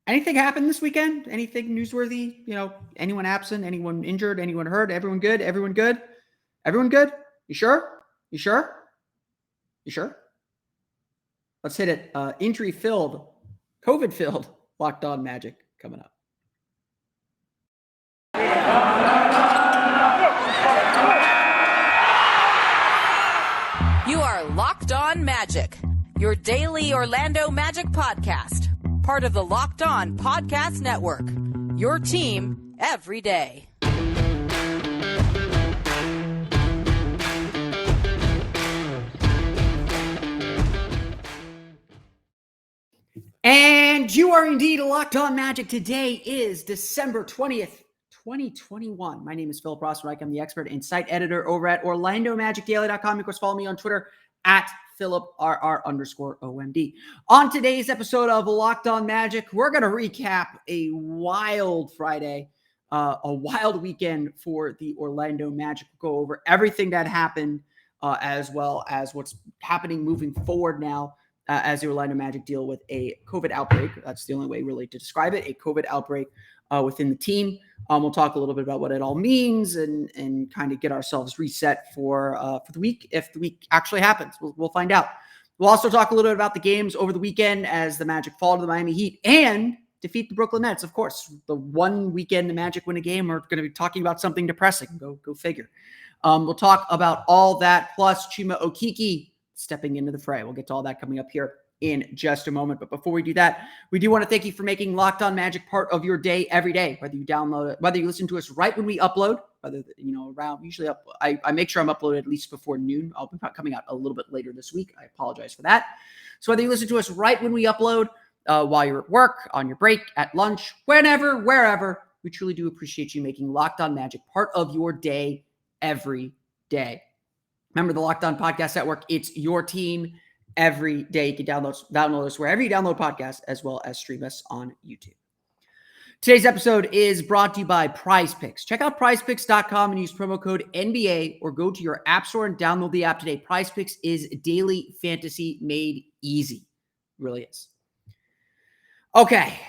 Anything happened this weekend? Anything newsworthy? Anyone absent? Anyone injured? Anyone hurt? Everyone good? Everyone good? Everyone good? You sure? You sure? You sure? Let's hit it. Injury-filled, COVID-filled Locked On Magic coming up. You are Locked On Magic, your daily Orlando Magic podcast. Part of the Locked On Podcast Network, your team every day. And you are indeed Locked On Magic. Today is December 20th, 2021. My name is Philip Rossreich. I'm the expert and site editor over at OrlandoMagicDaily.com. Of course, follow me on Twitter at PhilipRR_OMD. On today's episode of Locked On Magic, we're going to recap a wild Friday, a wild weekend for the Orlando Magic. We'll go over everything that happened, as well as what's happening moving forward now as the Orlando Magic deal with a COVID outbreak. That's the only way really to describe it, a COVID outbreak within the team. We'll talk a little bit about what it all means and kind of get ourselves reset for the week. If the week actually happens, we'll find out. We'll also talk a little bit about the games over the weekend as the Magic fall to the Miami Heat and defeat the Brooklyn Nets. Of course, the one weekend the Magic win a game, we're going to be talking about something depressing. Go figure. We'll talk about all that, plus Chuma Okeke stepping into the fray. We'll get to all that coming up here in just a moment. But before we do that, we do want to thank you for making Locked On Magic part of your day every day, whether you download it, whether you listen to us right when we upload, whether, around, usually I make sure I'm uploaded at least before noon. I'll be coming out a little bit later this week. I apologize for that. So whether you listen to us right when we upload, while you're at work, on your break, at lunch, whenever, wherever, we truly do appreciate you making Locked On Magic part of your day every day. Remember the Locked On Podcast Network. It's your team every day. You can download us wherever you download podcasts, as well as stream us on YouTube. Today's episode is brought to you by PrizePicks. Check out PrizePicks.com and use promo code NBA, or go to your app store and download the app today. PrizePicks is daily fantasy made easy. It really is. Okay,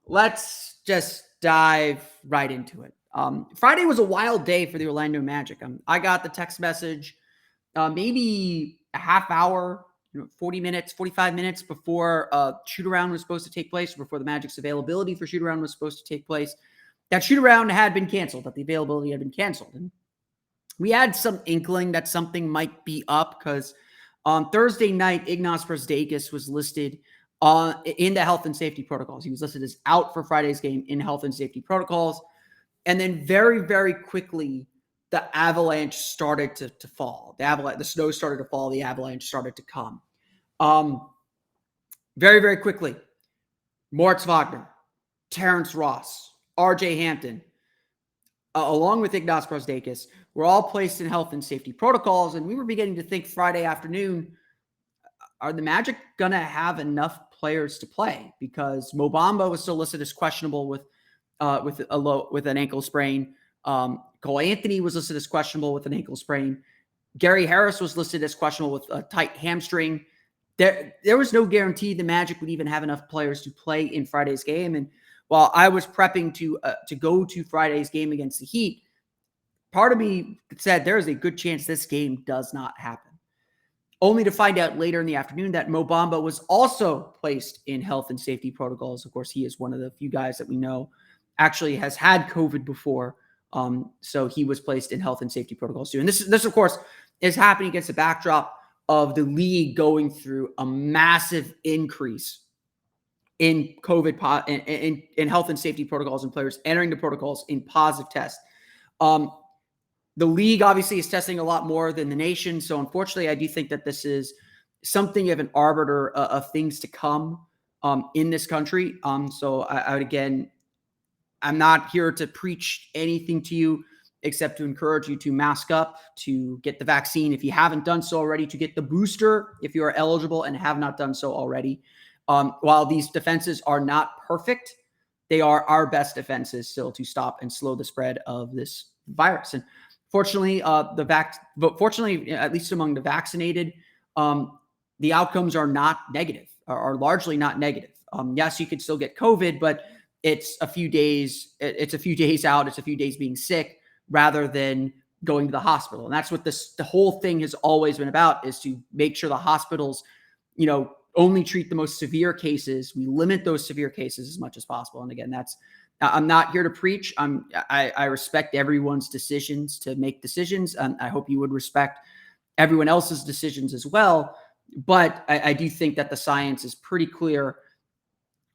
let's just dive right into it. Friday was a wild day for the Orlando Magic. I got the text message maybe a half hour, 40 minutes, 45 minutes before shoot-around was supposed to take place, before the Magic's availability for shoot-around was supposed to take place. That shoot-around had been canceled, that the availability had been canceled. And we had some inkling that something might be up because on Thursday night, Ignas Brazdeikis was listed in the health and safety protocols. He was listed as out for Friday's game in health and safety protocols. And then very, very quickly, the avalanche started to fall. The snow started to fall. The avalanche started to come. Very, very quickly, Moritz Wagner, Terrence Ross, RJ Hampton, along with Ignas Brazdeikis, were all placed in health and safety protocols. And we were beginning to think Friday afternoon, are the Magic going to have enough players to play? Because Mo Bamba was still listed as questionable with an ankle sprain. Cole Anthony was listed as questionable with an ankle sprain. Gary Harris was listed as questionable with a tight hamstring. There was no guarantee the Magic would even have enough players to play in Friday's game. And while I was prepping to go to Friday's game against the Heat, part of me said there is a good chance this game does not happen. Only to find out later in the afternoon that Mo Bamba was also placed in health and safety protocols. Of course, he is one of the few guys that we know actually has had COVID before. So he was placed in health and safety protocols too. And this of course, is happening against the backdrop of the league going through a massive increase in COVID, in health and safety protocols and players entering the protocols in positive tests. The league obviously is testing a lot more than the nation. So unfortunately, I do think that this is something of an arbiter of things to come in this country. So I would, again, I'm not here to preach anything to you except to encourage you to mask up, to get the vaccine if you haven't done so already, to get the booster if you are eligible and have not done so already. While these defenses are not perfect, they are our best defenses still to stop and slow the spread of this virus. And fortunately, fortunately, at least among the vaccinated, the outcomes are not negative. are largely not negative. Yes, you could still get COVID, but it's a few days. It's a few days out. It's a few days being sick rather than going to the hospital. And that's what the whole thing has always been about, is to make sure the hospitals, only treat the most severe cases. We limit those severe cases as much as possible. And again, I'm not here to preach. I respect everyone's decisions to make decisions. And I hope you would respect everyone else's decisions as well. But I do think that the science is pretty clear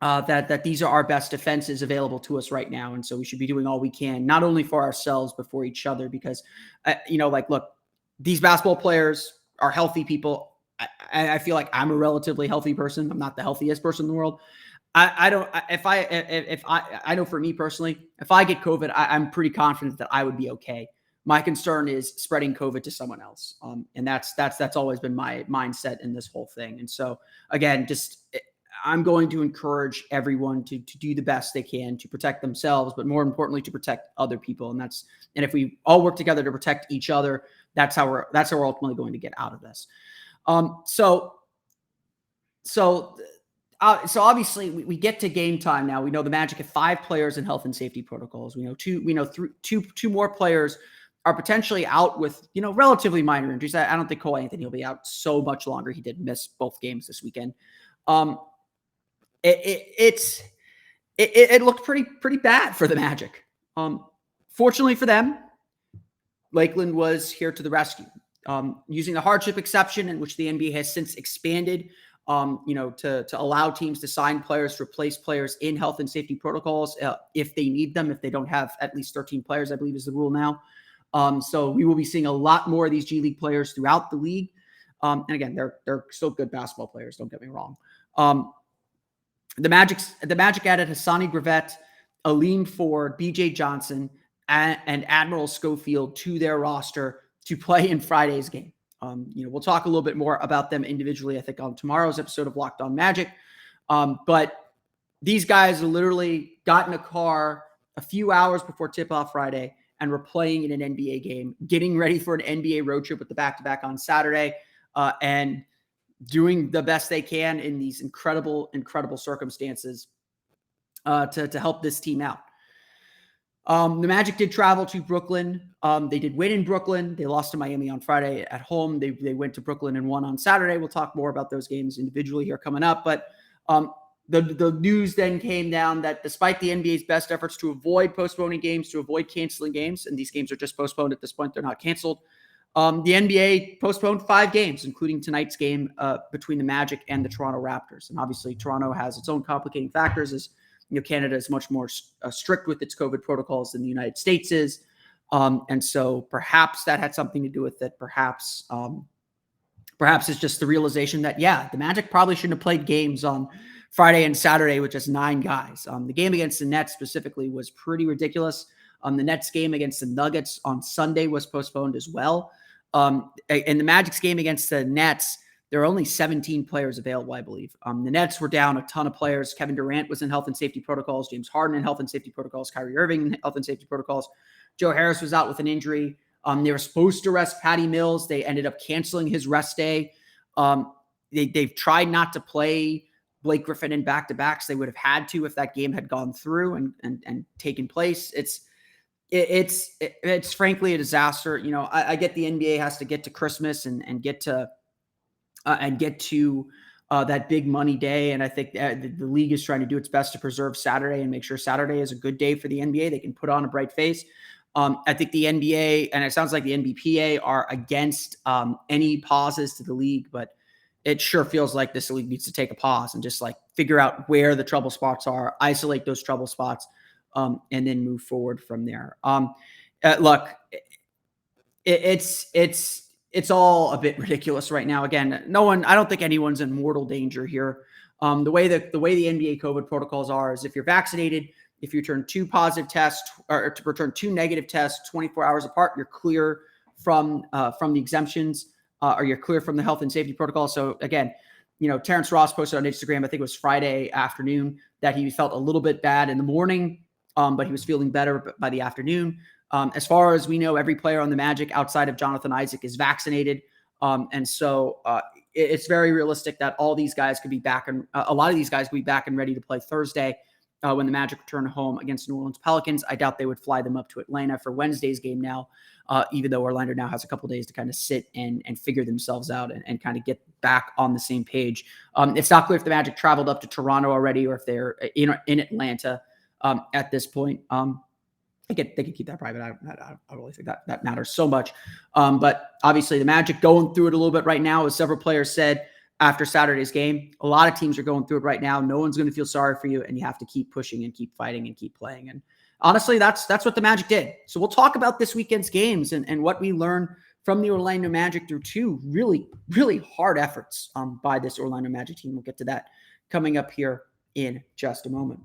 that these are our best defenses available to us right now. And so we should be doing all we can, not only for ourselves, but for each other, because, look, these basketball players are healthy people. I feel like I'm a relatively healthy person. I'm not the healthiest person in the world. I know for me personally, if I get COVID, I'm pretty confident that I would be okay. My concern is spreading COVID to someone else. And that's always been my mindset in this whole thing. And so again, I'm going to encourage everyone to do the best they can to protect themselves, but more importantly, to protect other people. And if we all work together to protect each other, that's how we're ultimately going to get out of this. So obviously we get to game time now. We know the Magic have 5 players in health and safety protocols. We know two more players are potentially out with, relatively minor injuries. I don't think Cole Anthony will be out so much longer. He did miss both games this weekend. It looked pretty bad for the Magic. Fortunately for them, Lakeland was here to the rescue. Using the hardship exception, in which the NBA has since expanded, to allow teams to sign players to replace players in health and safety protocols if they need them, if they don't have at least 13 players, I believe is the rule now. So we will be seeing a lot more of these G League players throughout the league. And again, they're still good basketball players, don't get me wrong. The Magic added Hassani Gravett, Aleem Ford, BJ Johnson, and Admiral Schofield to their roster to play in Friday's game. We'll talk a little bit more about them individually, I think, on tomorrow's episode of Locked On Magic. But these guys literally got in a car a few hours before tip-off Friday and were playing in an NBA game, getting ready for an NBA road trip with the back-to-back on Saturday, and doing the best they can in these incredible, incredible circumstances to help this team out. The Magic did travel to Brooklyn. They did win in Brooklyn. They lost to Miami on Friday at home. They went to Brooklyn and won on Saturday. We'll talk more about those games individually here coming up. But the news then came down that despite the NBA's best efforts to avoid postponing games, to avoid canceling games, and these games are just postponed at this point, they're not canceled. The NBA postponed 5 games, including tonight's game between the Magic and the Toronto Raptors. And obviously Toronto has its own complicating factors, as Canada is much more strict with its COVID protocols than the United States is. And so perhaps that had something to do with it. Perhaps it's just the realization that, the Magic probably shouldn't have played games on Friday and Saturday with just 9 guys. The game against the Nets specifically was pretty ridiculous. The Nets game against the Nuggets on Sunday was postponed as well. And the Magic's game against the Nets, there are only 17 players available, I believe. The Nets were down a ton of players. Kevin Durant was in health and safety protocols. James Harden in health and safety protocols. Kyrie Irving in health and safety protocols. Joe Harris was out with an injury. They were supposed to rest Patty Mills. They ended up canceling his rest day. They've tried not to play Blake Griffin in back-to-backs. They would have had to if that game had gone through and taken place. It's frankly a disaster. I get the NBA has to get to Christmas and get to that big money day. And I think the league is trying to do its best to preserve Saturday and make sure Saturday is a good day for the NBA. They can put on a bright face. I think the NBA, and it sounds like the NBPA, are against any pauses to the league, but it sure feels like this league needs to take a pause and just figure out where the trouble spots are, isolate those trouble spots, and then move forward from there. Look, it's all a bit ridiculous right now. Again, I don't think anyone's in mortal danger here. The way the NBA COVID protocols are is if you're vaccinated, if you return 2 positive tests or to return 2 negative tests 24 hours apart, you're clear from the exemptions, or you're clear from the health and safety protocol. So again, Terrence Ross posted on Instagram, I think it was Friday afternoon, that he felt a little bit bad in the morning, but he was feeling better by the afternoon. As far as we know, every player on the Magic outside of Jonathan Isaac is vaccinated. And so it's very realistic that all these guys could be back, and a lot of these guys could be back and ready to play Thursday when the Magic return home against New Orleans Pelicans. I doubt they would fly them up to Atlanta for Wednesday's game now, even though Orlando now has a couple days to kind of sit and figure themselves out and kind of get back on the same page. It's not clear if the Magic traveled up to Toronto already or if they're in Atlanta at this point. They could keep that private. I don't really think that matters so much. But obviously the Magic going through it a little bit right now, as several players said after Saturday's game. A lot of teams are going through it right now. No one's going to feel sorry for you, and you have to keep pushing and keep fighting and keep playing. And honestly, that's what the Magic did. So we'll talk about this weekend's games and what we learned from the Orlando Magic through two really, really hard efforts by this Orlando Magic team. We'll get to that coming up here in just a moment.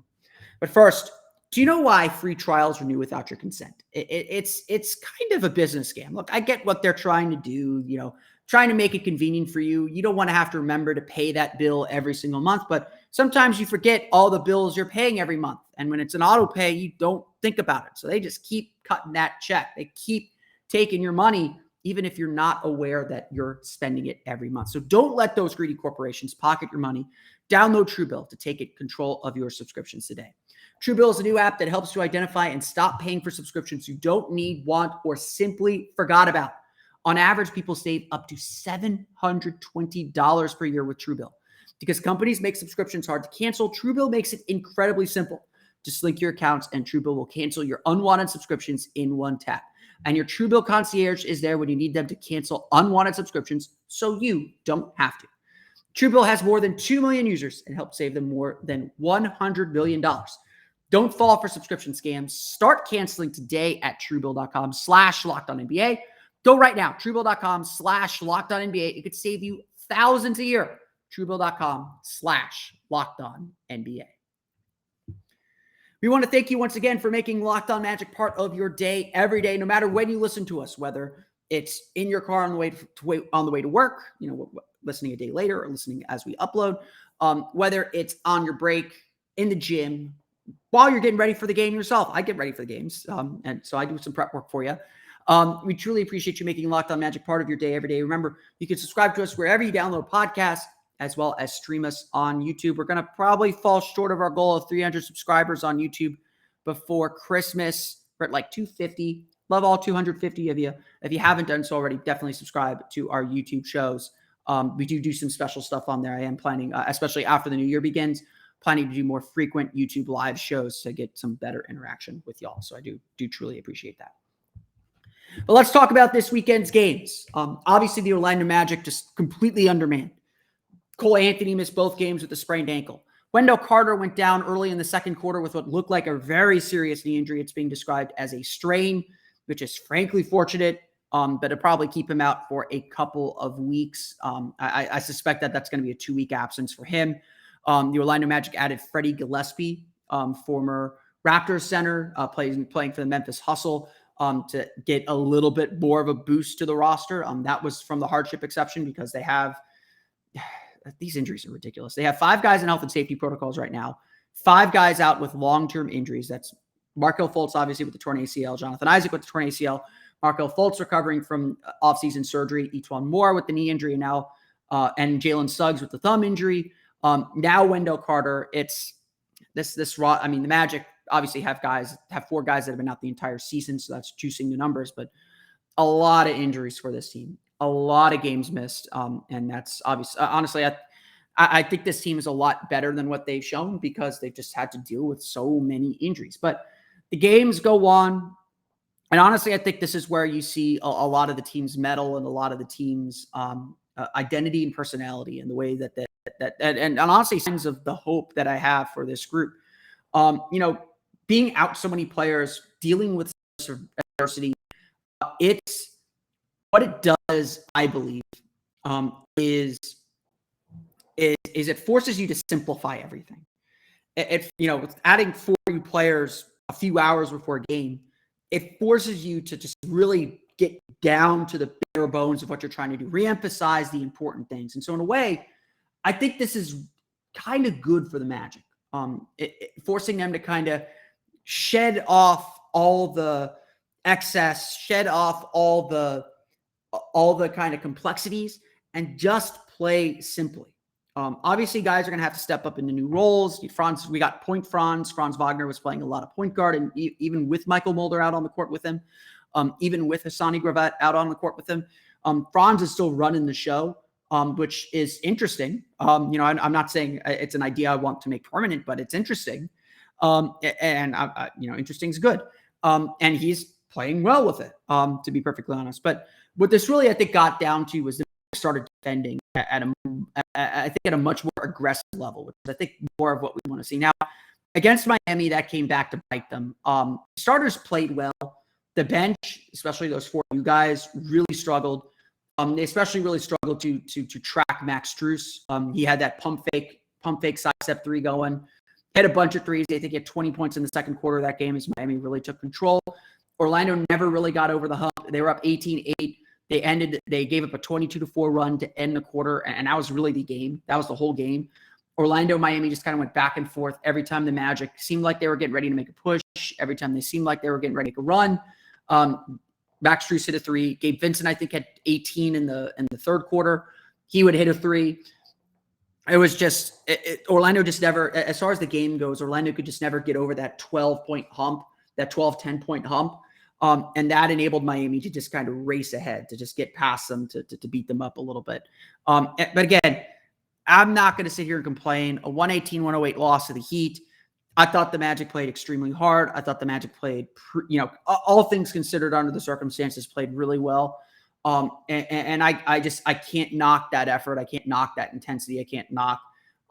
But first, do you know why free trials renew without your consent? It's kind of a business scam. Look, I get what they're trying to do, trying to make it convenient for you. You don't want to have to remember to pay that bill every single month, but sometimes you forget all the bills you're paying every month. And when it's an auto pay, you don't think about it. So they just keep cutting that check. They keep taking your money, even if you're not aware that you're spending it every month. So don't let those greedy corporations pocket your money. Download TrueBill to take control of your subscriptions today. TrueBill is a new app that helps you identify and stop paying for subscriptions you don't need, want, or simply forgot about. On average, people save up to $720 per year with TrueBill. Because companies make subscriptions hard to cancel, TrueBill makes it incredibly simple. Just link your accounts and TrueBill will cancel your unwanted subscriptions in one tap. And your TrueBill concierge is there when you need them to cancel unwanted subscriptions so you don't have to. TrueBill has more than 2 million users and helps save them more than $100 million. Don't fall for subscription scams. Start canceling today at truebill.com/LockedOnNBA. Go right now, truebill.com/LockedOnNBA. It could save you thousands a year. truebill.com/LockedOnNBA. We want to thank you once again for making Locked On Magic part of your day every day, no matter when you listen to us, whether it's in your car on the way to work, listening a day later or listening as we upload, whether it's on your break, in the gym, while you're getting ready for the game yourself. I get ready for the games, and so I do some prep work for you. We truly appreciate you making Locked On Magic part of your day every day. Remember, you can subscribe to us wherever you download podcasts, as well as stream us on YouTube. We're going to probably fall short of our goal of 300 subscribers on YouTube before Christmas. We're at like 250. Love all 250 of you. If you haven't done so already, definitely subscribe to our YouTube shows. We do some special stuff on there. I am planning, especially after the new year begins, planning to do more frequent YouTube live shows to get some better interaction with y'all. So I do truly appreciate that. But let's talk about this weekend's games. Obviously, the Orlando Magic just completely undermanned. Cole Anthony missed both games with a sprained ankle. Wendell Carter went down early in the second quarter with what looked like a very serious knee injury. It's being described as a strain, which is frankly fortunate, but it'll probably keep him out for a couple of weeks. I suspect that that's going to be a 2-week absence for him. The Orlando Magic added Freddie Gillespie, former Raptors center, playing for the Memphis Hustle, to get a little bit more of a boost to the roster. That was from the hardship exception because they have these injuries are ridiculous. They have 5 guys in health and safety protocols right now, 5 guys out with long-term injuries. That's Markelle Fultz, obviously, with the torn ACL, Jonathan Isaac with the torn ACL, Markelle Fultz recovering from offseason surgery, Etuan Moore with the knee injury, and now and Jalen Suggs with the thumb injury. Now Wendell Carter. It's this raw. I mean, the Magic obviously have 4 guys that have been out the entire season, so that's juicing the numbers, but a lot of injuries for this team, a lot of games missed. And that's obvious. Honestly, I think this team is a lot better than what they've shown because they've just had to deal with so many injuries, but the games go on. And honestly, I think this is where you see a lot of the team's mettle and a lot of the team's identity and personality and the way that and honestly, signs of the hope that I have for this group. Being out so many players, dealing with adversity, it's what it does, I believe, is it forces you to simplify everything. With adding 40 players a few hours before a game, it forces you to just really get down to the bare bones of what you're trying to do, reemphasize the important things. And so in a way, I think this is kind of good for the Magic, forcing them to kind of shed off all the excess, shed off all the kind of complexities, and just play simply. Obviously, guys are going to have to step up into new roles. We got point Franz. Franz Wagner was playing a lot of point guard, and even with Michael Mulder out on the court with him, even with Hassani Gravet out on the court with him, Franz is still running the show, which is interesting. I'm not saying it's an idea I want to make permanent, but it's interesting. Interesting is good. And he's playing well with it, to be perfectly honest. But what this really, I think, got down to was the started defending at a much more aggressive level, which is, I think, more of what we want to see. Now, against Miami, that came back to bite them. Starters played well. The bench, especially those 4 new guys, really struggled. They especially really struggled to track Max Strus. He had that pump fake side step 3 going. Hit a bunch of threes. I think he had 20 points in the second quarter of that game as Miami really took control. Orlando never really got over the hump. They were up 18-8. They gave up a 22-4 run to end the quarter, and that was really the game. That was the whole game. Orlando, Miami just kind of went back and forth. Every time the Magic seemed like they were getting ready to make a push, every time they seemed like they were getting ready to make a run, Max Strus hit a 3. Gabe Vincent, I think, had 18 in the third quarter. He would hit a 3. It was just Orlando just never, as far as the game goes, Orlando could just never get over that 12-point hump, that 10-point hump. And that enabled Miami to just kind of race ahead, to just get past them, to beat them up a little bit. But again, I'm not going to sit here and complain. A 118-108 loss to the Heat. I thought the Magic played extremely hard. I thought the Magic played, all things considered under the circumstances, played really well. I can't knock that effort. I can't knock that intensity. I can't knock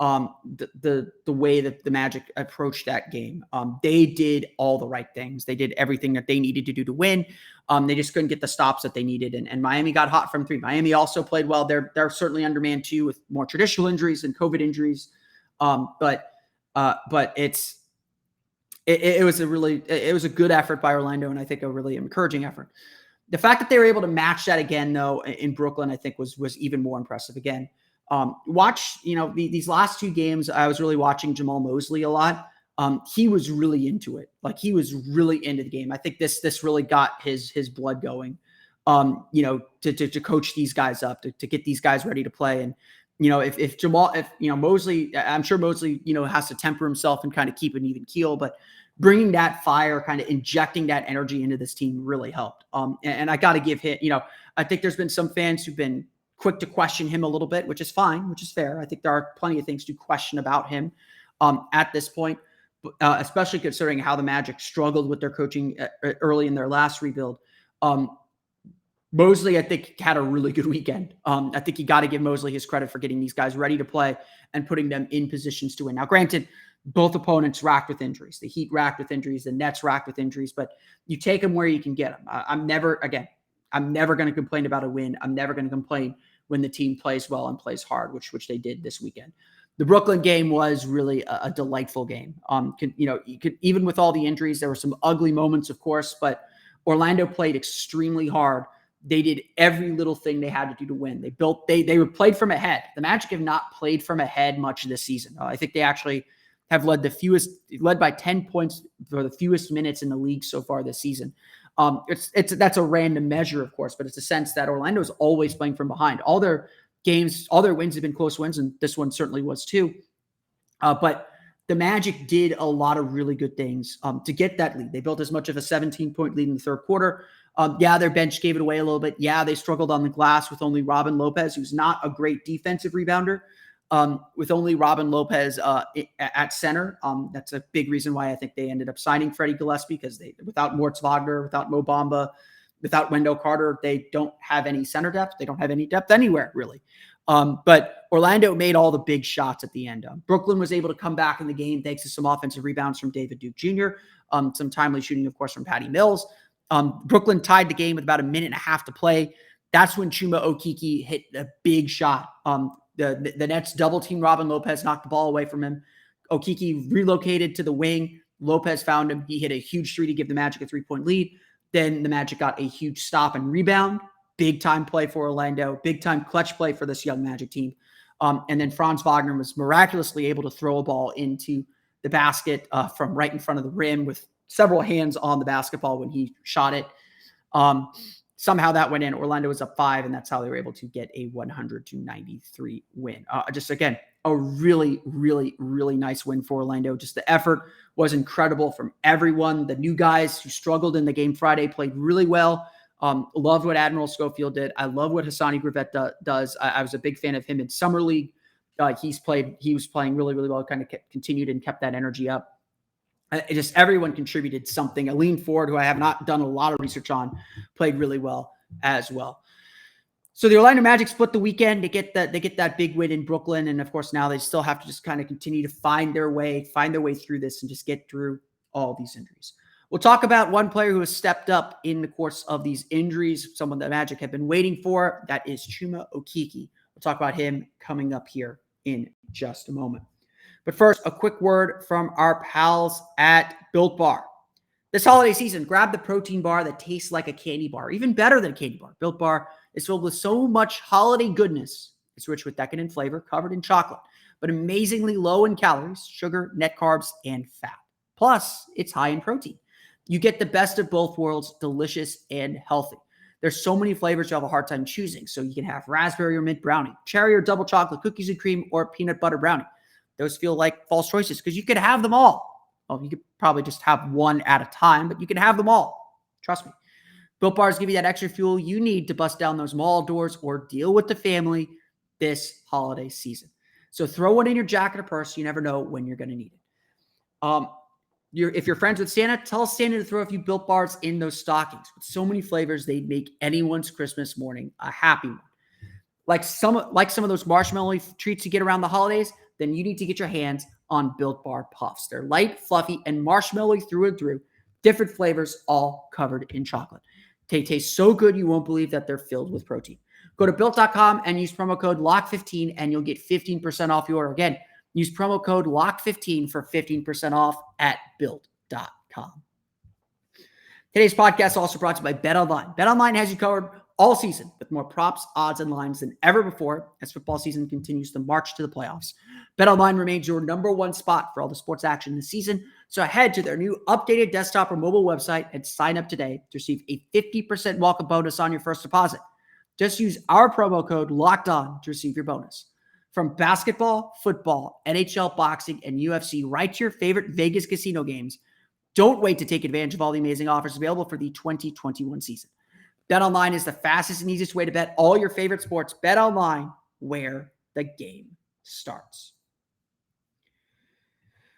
the way that the Magic approached that game. They did all the right things. They did everything that they needed to do to win. They just couldn't get the stops that they needed. And Miami got hot from 3. Miami also played well. They're certainly undermanned too, with more traditional injuries and COVID injuries. But it was a good effort by Orlando, and I think a really encouraging effort. The fact that they were able to match that again, though, in Brooklyn, I think was even more impressive. Again, these last 2 games, I was really watching Jamal Mosley a lot. He was really into it. Like, he was really into the game. I think this really got his blood going, to coach these guys up, to get these guys ready to play. And, if Mosley, I'm sure Mosley, has to temper himself and kind of keep an even keel, but bringing that fire, kind of injecting that energy into this team really helped. And I got to give him, I think there's been some fans who've been quick to question him a little bit, which is fine, which is fair. I think there are plenty of things to question about him at this point, especially considering how the Magic struggled with their coaching early in their last rebuild. Mosley, I think, had a really good weekend. I think you got to give Mosley his credit for getting these guys ready to play and putting them in positions to win. Now, granted, both opponents racked with injuries. The Heat racked with injuries. The Nets racked with injuries. But you take them where you can get them. I'm never going to complain about a win. I'm never going to complain when the team plays well and plays hard, which they did this weekend. The Brooklyn game was really a delightful game. You could, even with all the injuries, there were some ugly moments, of course, but Orlando played extremely hard. They did every little thing they had to do to win. They were played from ahead. The Magic have not played from ahead much this season. I think they actually have led by 10 points for the fewest minutes in the league so far this season. That's a random measure, of course, but it's a sense that Orlando is always playing from behind. All their games, all their wins have been close wins, and this one certainly was too. But the Magic did a lot of really good things to get that lead. They built as much of a 17-point lead in the third quarter. Their bench gave it away a little bit. They struggled on the glass with only Robin Lopez, who's not a great defensive rebounder. With only Robin Lopez at center. That's a big reason why I think they ended up signing Freddie Gillespie, because without Moritz Wagner, without Mo Bamba, without Wendell Carter, they don't have any center depth. They don't have any depth anywhere, really. But Orlando made all the big shots at the end. Brooklyn was able to come back in the game thanks to some offensive rebounds from David Duke Jr., some timely shooting, of course, from Patty Mills. Brooklyn tied the game with about a minute and a half to play. That's when Chuma Okeke hit a big shot. The Nets double team Robin Lopez, knocked the ball away from him. Okeke relocated to the wing. Lopez found him. He hit a huge 3 to give the Magic a 3-point lead. Then the Magic got a huge stop and rebound. Big time play for Orlando. Big time clutch play for this young Magic team. And then Franz Wagner was miraculously able to throw a ball into the basket from right in front of the rim with several hands on the basketball when he shot it. Somehow that went in. Orlando was up 5, and that's how they were able to get a 100-93 win. Just again, a really, really, really nice win for Orlando. Just the effort was incredible from everyone. The new guys who struggled in the game Friday played really well. Loved what Admiral Schofield did. I love what Hassani Gravett does. I was a big fan of him in Summer League. He was playing really, really well, kind of continued and kept that energy up. Just everyone contributed something. Aline Ford, who I have not done a lot of research on, played really well as well. So the Orlando Magic split the weekend. They get that big win in Brooklyn, and of course now they still have to just kind of continue to find their way through this and just get through all these injuries. We'll talk about one player who has stepped up in the course of these injuries, someone that Magic have been waiting for. That is Chuma Okeke. We'll talk about him coming up here in just a moment. But first, a quick word from our pals at Built Bar. This holiday season, grab the protein bar that tastes like a candy bar, even better than a candy bar. Built Bar is filled with so much holiday goodness. It's rich with decadent flavor, covered in chocolate, but amazingly low in calories, sugar, net carbs, and fat. Plus, it's high in protein. You get the best of both worlds, delicious and healthy. There's so many flavors you have a hard time choosing. So you can have raspberry or mint brownie, cherry or double chocolate, cookies and cream, or peanut butter brownie. Those feel like false choices because you could have them all. Well, you could probably just have one at a time, but you can have them all. Trust me. Built Bars give you that extra fuel you need to bust down those mall doors or deal with the family this holiday season. So throw one in your jacket or purse. You never know when you're going to need it. If you're friends with Santa, tell Santa to throw a few Built Bars in those stockings. With so many flavors, they'd make anyone's Christmas morning a happy one. Like some of those marshmallow treats you get around the holidays, then you need to get your hands on Built Bar Puffs. They're light, fluffy, and marshmallowy through and through. Different flavors, all covered in chocolate. They taste so good you won't believe that they're filled with protein. Go to Built.com and use promo code LOCK15 and you'll get 15% off your order. Again, use promo code LOCK15 for 15% off at Built.com. Today's podcast is also brought to you by BetOnline. BetOnline has you covered all season with more props, odds, and lines than ever before as football season continues to march to the playoffs. BetOnline remains your number one spot for all the sports action this season. So head to their new updated desktop or mobile website and sign up today to receive a 50% welcome bonus on your first deposit. Just use our promo code LOCKEDON to receive your bonus. From basketball, football, NHL, boxing, and UFC, right to your favorite Vegas casino games. Don't wait to take advantage of all the amazing offers available for the 2021 season. BetOnline is the fastest and easiest way to bet all your favorite sports. BetOnline, where the game starts.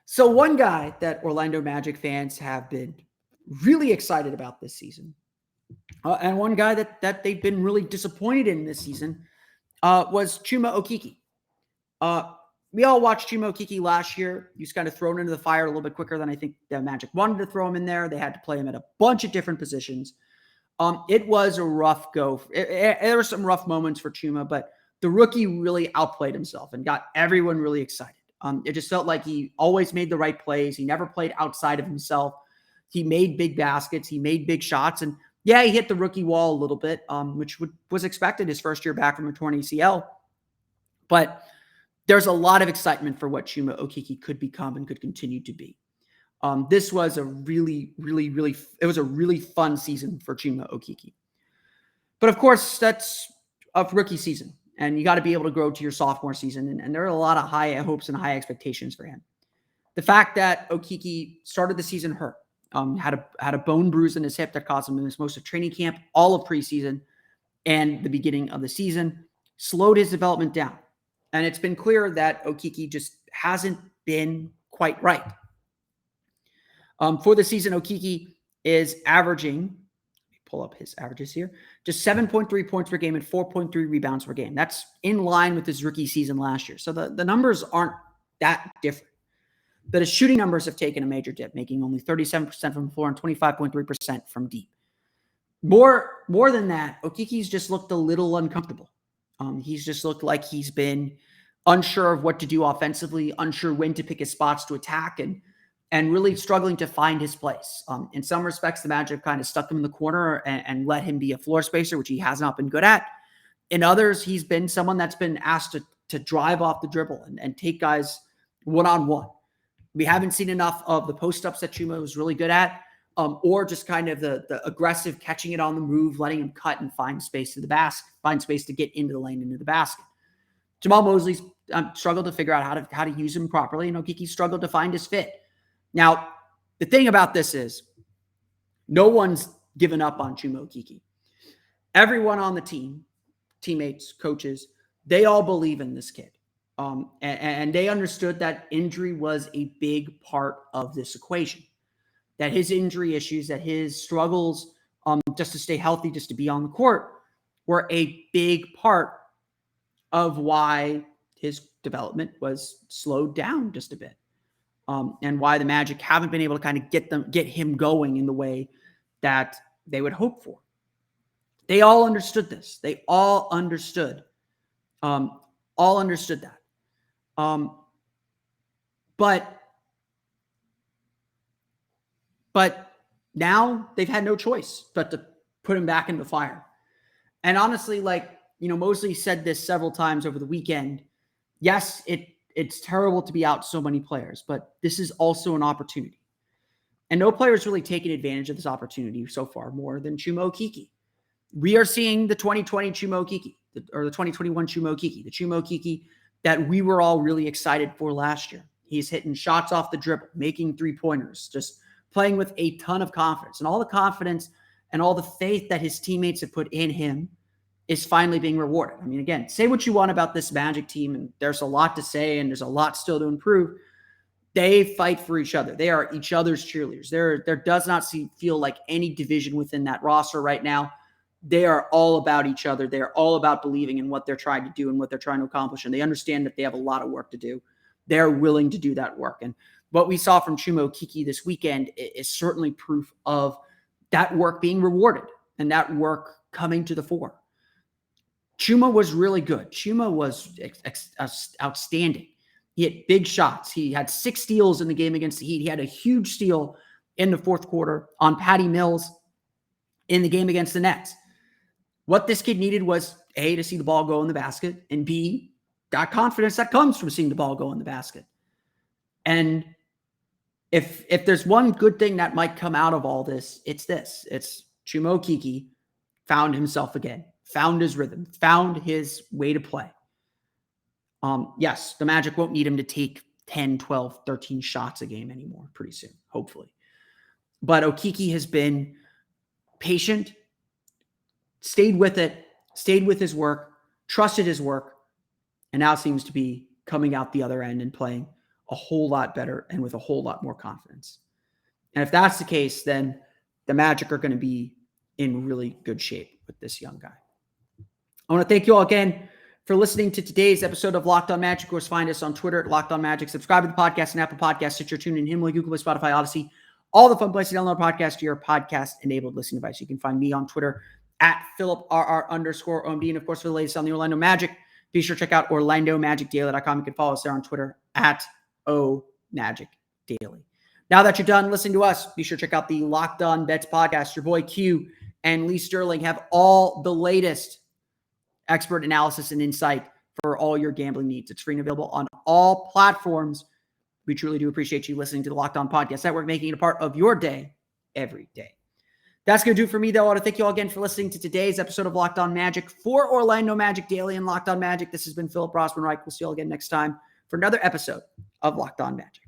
So one guy that Orlando Magic fans have been really excited about this season, and one guy that they've been really disappointed in this season, was Chuma Okeke. We all watched Chuma Okeke last year. He was kind of thrown into the fire a little bit quicker than I think the Magic wanted to throw him in there. They had to play him at a bunch of different positions. It was a rough go. There were some rough moments for Chuma, but the rookie really outplayed himself and got everyone really excited. It just felt like he always made the right plays. He never played outside of himself. He made big baskets. He made big shots. And yeah, he hit the rookie wall a little bit, which was expected his first year back from a torn ACL. But there's a lot of excitement for what Chuma Okeke could become and could continue to be. This was a really fun season for Chuma Okeke. But of course, that's a rookie season, and you got to be able to grow to your sophomore season. And there are a lot of high hopes and high expectations for him. The fact that Okeke started the season hurt, had a bone bruise in his hip that caused him to miss most of training camp, all of preseason, and the beginning of the season, slowed his development down. And it's been clear that Okeke just hasn't been quite right. For the season, Okeke is averaging, let me pull up his averages here, just 7.3 points per game and 4.3 rebounds per game. That's in line with his rookie season last year. So the numbers aren't that different. But his shooting numbers have taken a major dip, making only 37% from the floor and 25.3% from deep. More than that, Okeke's just looked a little uncomfortable. He's just looked like he's been unsure of what to do offensively, unsure when to pick his spots to attack, and really struggling to find his place. In some respects, the Magic kind of stuck him in the corner and let him be a floor spacer, which he has not been good at. In others, he's been someone that's been asked to drive off the dribble and take guys one-on-one. We haven't seen enough of the post-ups that Chuma was really good at. or just kind of the aggressive catching it on the move, letting him cut and find space to the basket, find space to get into the lane, into the basket. Jamal Mosley's struggled to figure out how to use him properly, and Okeke struggled to find his fit. Now, the thing about this is no one's given up on Chuma Okeke. Everyone on the team, teammates, coaches, they all believe in this kid. And they understood that injury was a big part of this equation, that his injury issues, that his struggles just to stay healthy, just to be on the court, were a big part of why his development was slowed down just a bit. And why the Magic haven't been able to kind of get him going in the way that they would hope for. They all understood this. They all understood that. But now they've had no choice but to put him back in the fire. And honestly, Mosley said this several times over the weekend. Yes, it's terrible to be out so many players, but this is also an opportunity. And no player has really taken advantage of this opportunity so far more than Chuma Okeke. We are seeing the 2020 Chuma Okeke, or the 2021 Chuma Okeke, the Chuma Okeke that we were all really excited for last year. He's hitting shots off the dribble, making three-pointers, just playing with a ton of confidence. And all the confidence and all the faith that his teammates have put in him is finally being rewarded. I mean, again, say what you want about this Magic team, and there's a lot to say, and there's a lot still to improve. They fight for each other. They are each other's cheerleaders. There does not feel like any division within that roster right now. They are all about each other. They are all about believing in what they're trying to do and what they're trying to accomplish. And they understand that they have a lot of work to do. They're willing to do that work. And what we saw from Chuma Okeke this weekend is certainly proof of that work being rewarded and that work coming to the fore. Chuma was really good. Chuma was outstanding. He hit big shots. He had 6 steals in the game against the Heat. He had a huge steal in the fourth quarter on Patty Mills in the game against the Nets. What this kid needed was, A, to see the ball go in the basket, and B, that confidence that comes from seeing the ball go in the basket. And if there's one good thing that might come out of all this, it's this. It's Chuma Okeke found himself again, found his rhythm, found his way to play. Yes, the Magic won't need him to take 10, 12, 13 shots a game anymore pretty soon, hopefully. But Okeke has been patient, stayed with it, stayed with his work, trusted his work, and now seems to be coming out the other end and playing a whole lot better and with a whole lot more confidence. And if that's the case, then the Magic are going to be in really good shape with this young guy. I want to thank you all again for listening to today's episode of Locked On Magic. Of course, find us on Twitter at Locked On Magic. Subscribe to the podcast and Apple Podcasts, Stitcher, TuneIn, Himalaya, Google Play, Spotify, Odyssey, all the fun places to download podcasts to your podcast-enabled listening device. You can find me on Twitter at PhilipRR_OMD. And of course, for the latest on the Orlando Magic, be sure to check out OrlandoMagicDaily.com. You can follow us there on Twitter at OMagicDaily. Now that you're done listening to us, be sure to check out the Locked On Bets podcast. Your boy Q and Lee Sterling have all the latest expert analysis and insight for all your gambling needs. It's free and available on all platforms. We truly do appreciate you listening to the Locked On Podcast Network, making it a part of your day every day. That's going to do it for me, though. I want to thank you all again for listening to today's episode of Locked On Magic for Orlando Magic Daily and Locked On Magic. This has been Philip Rossman-Reich. We'll see you all again next time for another episode of Locked On Magic.